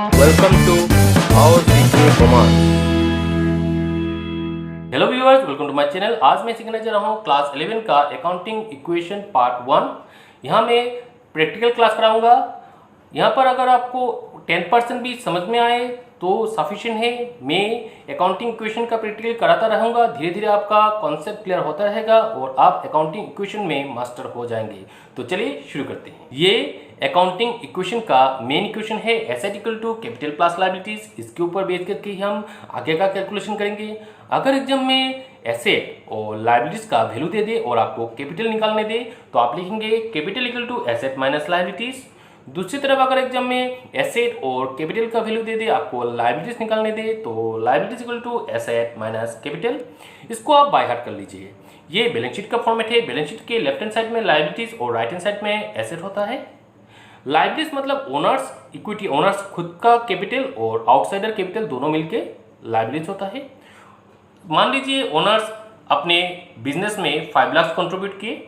Welcome to our CPA Command. Hello viewers, welcome to my channel. आज मैं सीखने जा रहा हूँ क्लास 11 का अकाउंटिंग इक्वेशन पार्ट 1। यहाँ मैं प्रैक्टिकल क्लास कराऊंगा। यहाँ पर अगर आपको 10% भी समझ में आए तो सफिशिएंट है। मैं अकाउंटिंग इक्वेशन का प्रैक्टिकल कराता रहूँगा। धीरे धीरे आपका कॉन्सेप्ट क्लियर होता रहेगा और आप अकाउंटिंग इक्वेशन में मास्टर हो जाएंगे। तो चलिए शुरू करते हैं। ये अकाउंटिंग इक्वेशन का मेन इक्वेशन है asset equal to capital plus liabilities. इसके ऊपर बेस करके ही हम आगे का कैलकुलेशन करेंगे। अगर एग्जाम में एसेट और लायबिलिटीज का वैल्यू दे दे और आपको कैपिटल निकालने दे तो आप लिखेंगे capital equal to asset minus liabilities. दूसरी तरफ अगर एग्जाम में एसेट और कैपिटल का वैल्यू दे दे, आपको लायबिलिटीज निकालने दे तो liabilities equal to asset minus capital. इसको आप बाय हार्ट कर लीजिए। ये बैलेंस शीट का फॉर्मेट है। बैलेंस शीट के लेफ्ट हैंड साइड में लायबिलिटीज और राइट हैंड साइड में एसेट होता है। लायबिलिटीज मतलब ओनर्स इक्विटी, ओनर्स खुद का कैपिटल और आउटसाइडर कैपिटल दोनों मिलके लायबिलिटीज होता है। मान लीजिए ओनर्स अपने बिजनेस में 5 लाख कंट्रीब्यूट किए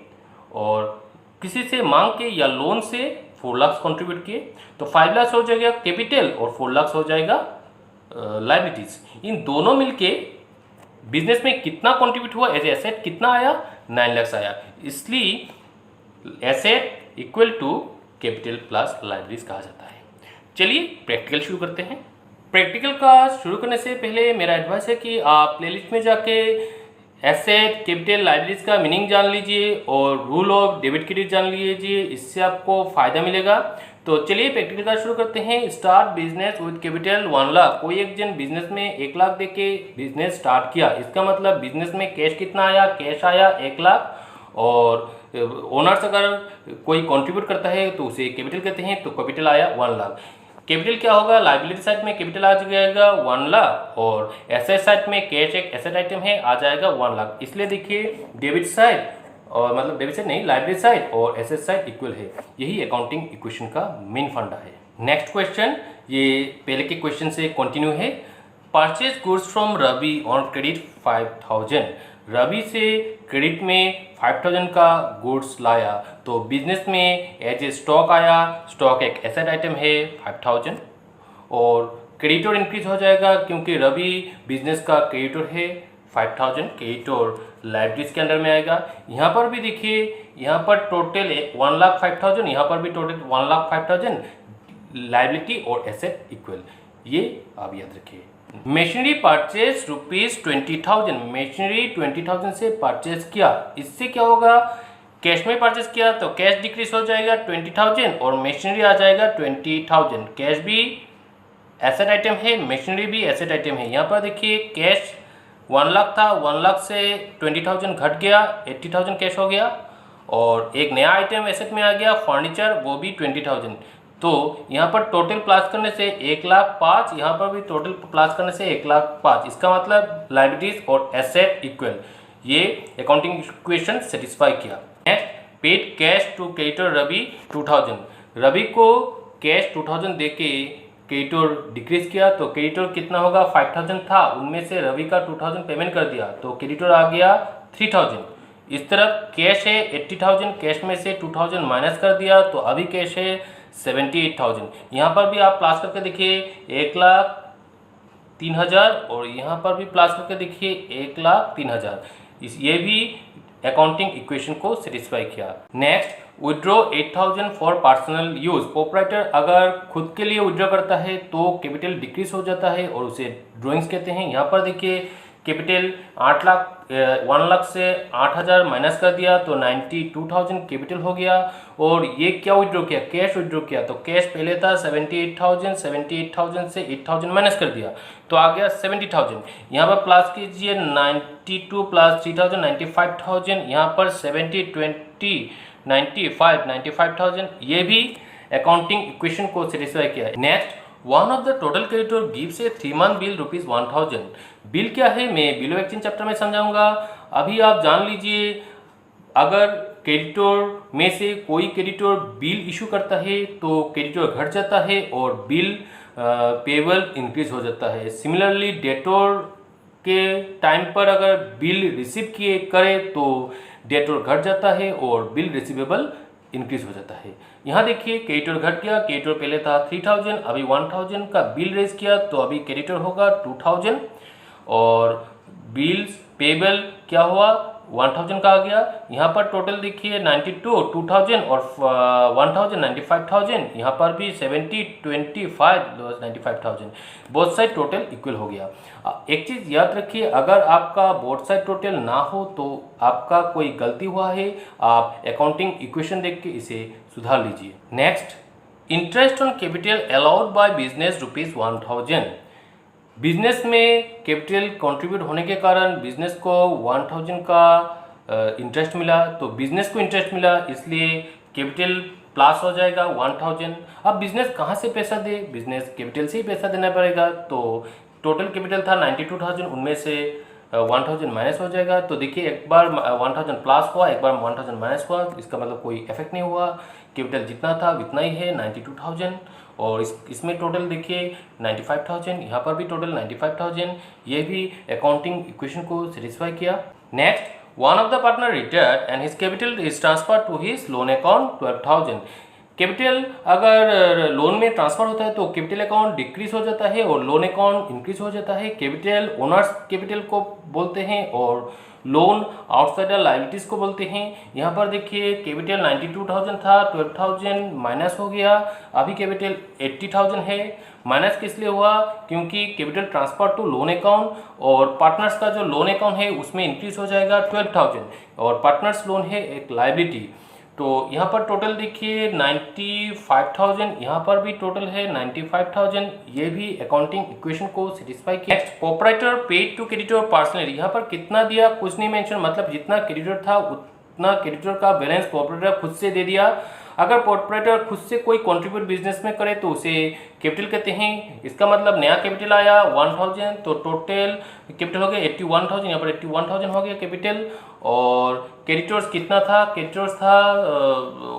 और किसी से मांग के या लोन से 4 लाख कंट्रीब्यूट किए तो 5 लाख हो जाएगा कैपिटल और 4 लाख हो जाएगा लायबिलिटीज। इन दोनों मिलके बिजनेस में कितना कंट्रीब्यूट हुआ एज एसेट, कितना आया 9 लाख आया। इसलिए asset equal to capital plus liabilities कहा जाता है। चलिए प्रैक्टिकल शुरू करते हैं। प्रैक्टिकल का शुरू करने से पहले मेरा एडवाइस है कि आप प्लेलिस्ट में जाके एसेट कैपिटल लायबिलिटीज का मीनिंग जान लीजिए और रूल ऑफ डेबिट क्रेडिट जान लीजिए। इससे आपको फायदा मिलेगा। तो चलिए प्रैक्टिकल का शुरू करते हैं। Start business with capital 1 lakh. कोई एक जन बिजनेस में 1 लाख दे के बिजनेस स्टार्ट किया। इसका मतलब बिजनेस में कैश कितना आया, कैश आया 1 लाख। और ओनर्स अगर कोई कंट्रीब्यूट करता है तो उसे कैपिटल कहते हैं, तो कैपिटल आया 1 लाख। कैपिटल क्या होगा, लायबिलिटी साइड में कैपिटल आ जाएगा 1 लाख और एसेट साइड में कैश एक एसेट आइटम है आ जाएगा 1 लाख। इसलिए देखिए डेबिट साइड और मतलब डेबिट साइड नहीं, लायबिलिटी साइड और एसेट साइड इक्वल है। यही अकाउंटिंग इक्वेशन का मेन फंडा है। नेक्स्ट क्वेश्चन, ये पहले के क्वेश्चन से कंटिन्यू है। Purchase goods from Ravi on credit 5000। Ravi से क्रेडिट में 5000 का गुड्स लाया तो बिजनेस में एज ए स्टॉक आया। स्टॉक एक एसेट आइटम है 5000 और क्रेडिटर इंक्रीज हो जाएगा क्योंकि रवि बिजनेस का क्रेडिटर है 5000। क्रेडिटर लायबिलिटीज के अंडर में आएगा। यहाँ पर भी देखिए, यहाँ पर टोटल 1 लाख 5000, यहाँ पर भी टोटल 1 लाख 5000। लायबिलिटी और एसेट इक्वल, ये आप याद रखिए। Machinery purchase ₹20,000। मशीनरी 20,000 से परचेज किया। इससे क्या होगा, कैश में परचेज किया तो कैश डिक्रीज हो जाएगा 20,000 और मशीनरी आ जाएगा 20,000। कैश भी एसेट आइटम है, मशीनरी भी एसेट आइटम है। यहाँ पर देखिए कैश 1 लाख था, 1 लाख से 20,000 घट गया, 80,000 कैश हो गया और एक नया आइटम एसेट में आ गया फर्नीचर, वो भी 20,000। तो यहाँ पर टोटल प्लस करने से 1,05,000, यहाँ पर भी टोटल प्लस करने से 1,05,000। इसका मतलब लायबिलिटीज और एसेट इक्वल। ये अकाउंटिंग इक्वेशन सेटिस्फाई किया। Next, paid cash to creditor Ravi 2000। Ravi को कैश 2000 दे के क्रेडिटर डिक्रीज किया तो क्रेडिटर कितना होगा, 5000 था, उनमें से रवि का 2000 पेमेंट कर दिया तो क्रेडिटर आ गया 3000। इस तरफ कैश है 80,000, कैश में से 2000 माइनस कर दिया तो अभी कैश है 78,000। यहाँ पर भी आप प्लस करके देखिए 1,03,000 और यहाँ पर भी प्लस करके देखिए 1,03,000। ये भी अकाउंटिंग इक्वेशन को सेटिस्फाई किया। Next, withdraw 8,000 for personal use. Proprietor अगर खुद के लिए विड्रॉ करता है तो कैपिटल डिक्रीज हो जाता है और उसे ड्रॉइंग्स कहते हैं। यहाँ पर देखिए कैपिटल 1 लाख से 8,000 माइनस कर दिया तो 92,000 कैपिटल हो गया। और ये क्या विड्रॉ किया, कैश विड्रॉ किया तो कैश पहले था 78,000, 78,000 से 8,000 माइनस कर दिया तो आ गया 70,000। यहाँ पर प्लस कीजिए 92 प्लस 3,000 95,000। यहाँ पर 70 20 95,000। ये भी अकाउंटिंग इक्वेशन को सेटिस्फाई किया है। Next, one of the total creditor gives A 3 month bill ₹1,000। Bill क्या है मैं बिल ऑफ एक्सचेंज चैप्टर में समझाऊंगा। अभी आप जान लीजिए, अगर क्रेडिटर में से कोई क्रेडिटर बिल इशू करता है तो क्रेडिटर घट जाता है और बिल पेबल इंक्रीज हो जाता है। सिमिलरली डेटर के टाइम पर अगर बिल रिसीव किए करे तो डेटर घट जाता है और बिल रिसीवेबल इंक्रीज हो जाता है। यहाँ देखिए क्रेडिटर घट गया, क्रेडिटर पहले था 3000, अभी 1000 का बिल रेज किया तो अभी क्रेडिटर होगा 2000 और बिल्स पेबल क्या हुआ 1000 का आ गया। यहाँ पर टोटल देखिए 92 2000 और 1000 95000, यहाँ पर भी 70 25 95000, बोथ साइड टोटल इक्वल हो गया। एक चीज़ याद रखिए, अगर आपका बोथ साइड टोटल ना हो तो आपका कोई गलती हुआ है, आप अकाउंटिंग इक्वेशन देख के इसे सुधार लीजिए। Next, interest on capital allowed by business ₹1000। Business में कैपिटल कंट्रीब्यूट होने के कारण बिजनेस को 1000 का इंटरेस्ट मिला, तो बिजनेस को इंटरेस्ट मिला इसलिए कैपिटल प्लस हो जाएगा 1000। अब बिजनेस कहाँ से पैसा दे, बिजनेस कैपिटल से ही पैसा देना पड़ेगा। तो टोटल कैपिटल था 92,000, उनमें से 1000 माइनस हो जाएगा। तो देखिए एक बार 1000 प्लस हुआ, एक बार 1000 माइनस हुआ, इसका मतलब कोई इफेक्ट नहीं हुआ, कैपिटल जितना था उतना ही है 92,000। और इसमें टोटल देखिए 95,000, यहाँ पर भी टोटल 95,000, ये भी अकाउंटिंग इक्वेशन को सेटिस्फाई किया। Next, one of the partner retired and his capital is transfer to his loan account 12,000। Capital अगर लोन में ट्रांसफर होता है तो कैपिटल अकाउंट डिक्रीज हो जाता है और लोन अकाउंट इंक्रीज हो जाता है। कैपिटल ओनर्स कैपिटल को बोलते हैं और लोन आउटसाइडर लायबिलिटीज को बोलते हैं। यहाँ पर देखिए कैपिटल 92,000 था, 12,000 माइनस हो गया, अभी कैपिटल 80,000 है। माइनस किस लिए हुआ, क्योंकि capital transfer to loan account और पार्टनर्स का जो लोन अकाउंट है उसमें इंक्रीज हो जाएगा 12,000 और पार्टनर्स लोन है एक लायबिलिटी। तो यहाँ पर टोटल देखिए 95,000, यहाँ पर भी टोटल है 95,000, ये भी अकाउंटिंग इक्वेशन को सेटिस्फाई किया। Next, proprietor paid to creditor personally, यहाँ पर कितना दिया कुछ नहीं मेंशन, मतलब जितना क्रेडिटर था उतना क्रेडिटर का बैलेंस प्रोप्राइटर खुद से दे दिया। अगर प्रोप्राइटर खुद से कोई कंट्रीब्यूट बिजनेस में करे तो उसे कैपिटल कहते हैं। इसका मतलब नया कैपिटल आया 1000, तो टोटल कैपिटल हो गया 81,000, यहाँ पर 81,000 हो गया कैपिटल। और क्रेडिटर्स कितना था, क्रेडिटर्स था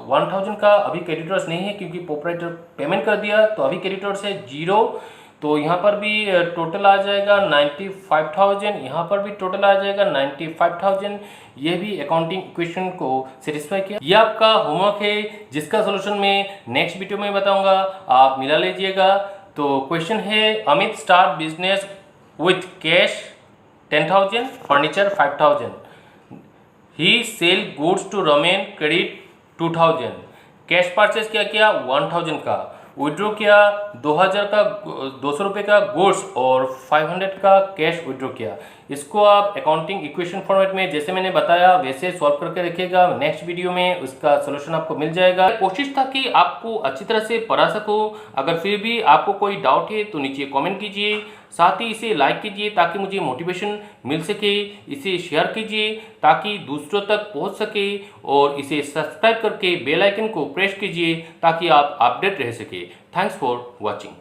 1000 का, अभी क्रेडिटर्स नहीं है क्योंकि प्रोप्राइटर पेमेंट कर दिया, तो अभी क्रेडिटर्स है 0। तो यहाँ पर भी टोटल आ जाएगा 95,000, यहाँ पर भी टोटल आ जाएगा 95,000, ये भी अकाउंटिंग इक्वेशन को सेटिस्फाई किया। ये आपका होमवर्क है जिसका सोल्यूशन मैं नेक्स्ट वीडियो में बताऊंगा, आप मिला लीजिएगा। तो क्वेश्चन है, Amit start business with cash 10,000, furniture 5,000, he sell goods to Ramen credit 2,000, cash purchase क्या किया 1,000 का, विड्रॉ किया 2,000 का 200 रुपये का गुड्स और 500 का कैश विड्रॉ किया। इसको आप अकाउंटिंग इक्वेशन फॉर्मेट में जैसे मैंने बताया वैसे सॉल्व करके रखिएगा, नेक्स्ट वीडियो में उसका सोल्यूशन आपको मिल जाएगा। कोशिश था कि आपको अच्छी तरह से पढ़ा सकूं, अगर फिर भी आपको कोई डाउट है तो नीचे कमेंट कीजिए, साथ ही इसे लाइक कीजिए ताकि मुझे मोटिवेशन मिल सके, इसे शेयर कीजिए ताकि दूसरों तक पहुंच सके और इसे सब्सक्राइब करके बेल आइकन को प्रेस कीजिए ताकि आप अपडेट रह सके। Thanks for watching.